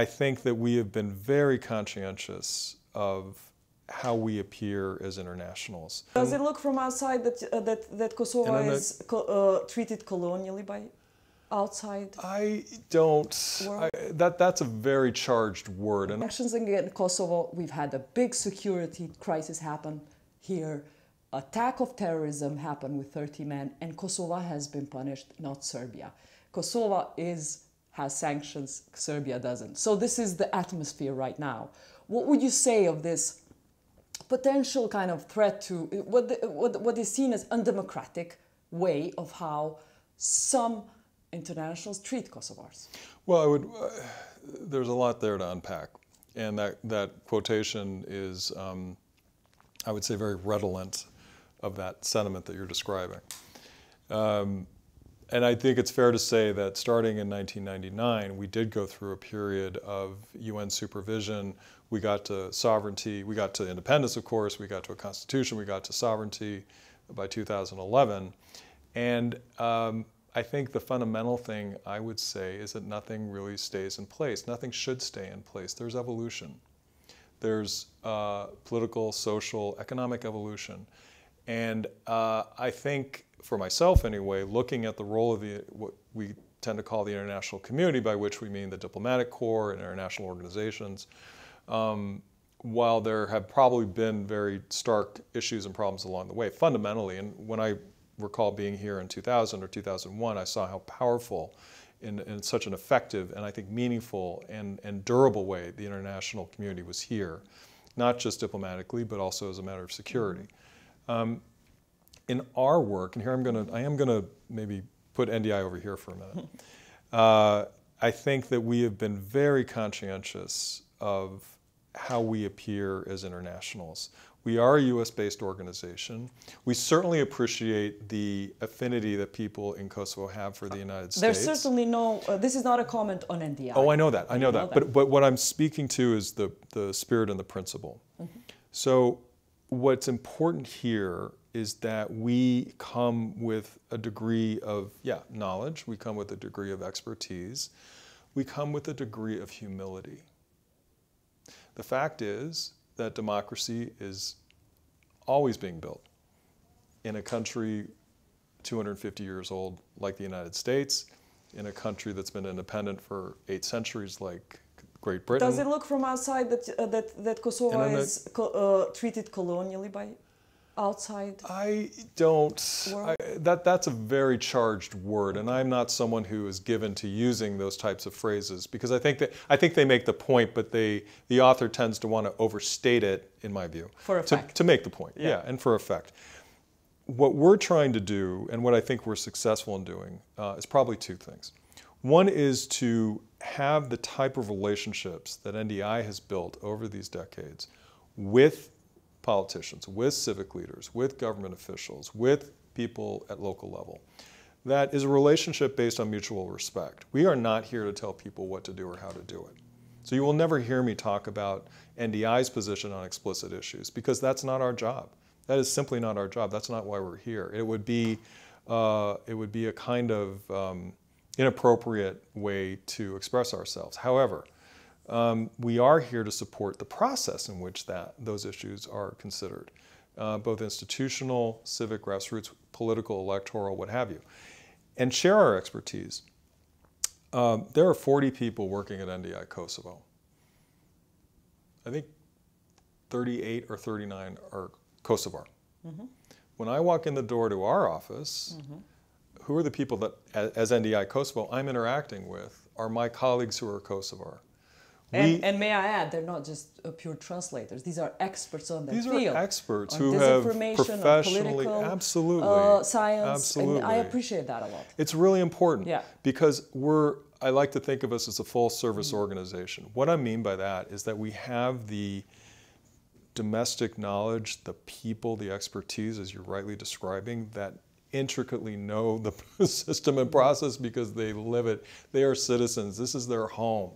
I think that we have been very conscientious of how we appear as internationals. Does it look from outside that Kosovo is treated colonially by outside? I don't. That's a very charged word. And Sanctions against Kosovo, we've had a big security crisis happen here. Attack of terrorism happened with 30 men, and Kosovo has been punished, not Serbia. Kosovo has sanctions, Serbia doesn't. So this is the atmosphere right now. What would you say of this potential kind of threat to what is seen as undemocratic way of how some internationals treat Kosovars? Well, there's a lot there to unpack. And that quotation is, I would say, very redolent of that sentiment that you're describing. And I think it's fair to say that starting in 1999, we did go through a period of UN supervision. We got to sovereignty, we got to independence, of course, we got to a constitution, we got to sovereignty by 2011. And I think the fundamental thing I would say is that nothing really stays in place. Nothing should stay in place. There's evolution. There's political, social, economic evolution. And I think, for myself anyway, looking at the role of what we tend to call the international community, by which we mean the diplomatic corps and international organizations, while there have probably been very stark issues and problems along the way, fundamentally, and when I recall being here in 2000 or 2001, I saw how powerful in such an effective and I think meaningful and durable way the international community was here, not just diplomatically, but also as a matter of security. In our work, and here I am gonna maybe put NDI over here for a minute. I think that we have been very conscientious of how we appear as internationals. We are a US-based organization. We certainly appreciate the affinity that people in Kosovo have for the United States. There's certainly no, this is not a comment on NDI. Oh, I know that, I know that. But what I'm speaking to is the spirit and the principle. Mm-hmm. So what's important here is that we come with a degree of, knowledge, we come with a degree of expertise, we come with a degree of humility. The fact is that democracy is always being built in a country 250 years old like the United States, in a country that's been independent for 8 centuries like Great Britain. Does it look from outside that Kosovo is treated colonially by outside? I don't. That's a very charged word, and I'm not someone who is given to using those types of phrases because I think they make the point, but the author tends to want to overstate it, in my view, for effect. To make the point. Yeah, and for effect. What we're trying to do, and what I think we're successful in doing, is probably 2 things. One is to have the type of relationships that NDI has built over these decades with politicians, with civic leaders, with government officials, with people at local level. That is a relationship based on mutual respect. We are not here to tell people what to do or how to do it. So you will never hear me talk about NDI's position on explicit issues because that's not our job. That is simply not our job. That's not why we're here. It would be a kind of inappropriate way to express ourselves. However, we are here to support the process in which those issues are considered, both institutional, civic, grassroots, political, electoral, what have you, and share our expertise. There are 40 people working at NDI Kosovo. I think 38 or 39 are Kosovar. Mm-hmm. When I walk in the door to our office, mm-hmm. who are the people that, as NDI Kosovo, I'm interacting with are my colleagues who are Kosovar. And may I add, they're not just pure translators. These are experts on their field. These are experts who have professionally, absolutely, science. Absolutely. And I appreciate that a lot. It's really important because I like to think of us as a full-service organization. What I mean by that is that we have the domestic knowledge, the people, the expertise, as you're rightly describing, that intricately know the system and process because they live it. They are citizens. This is their home.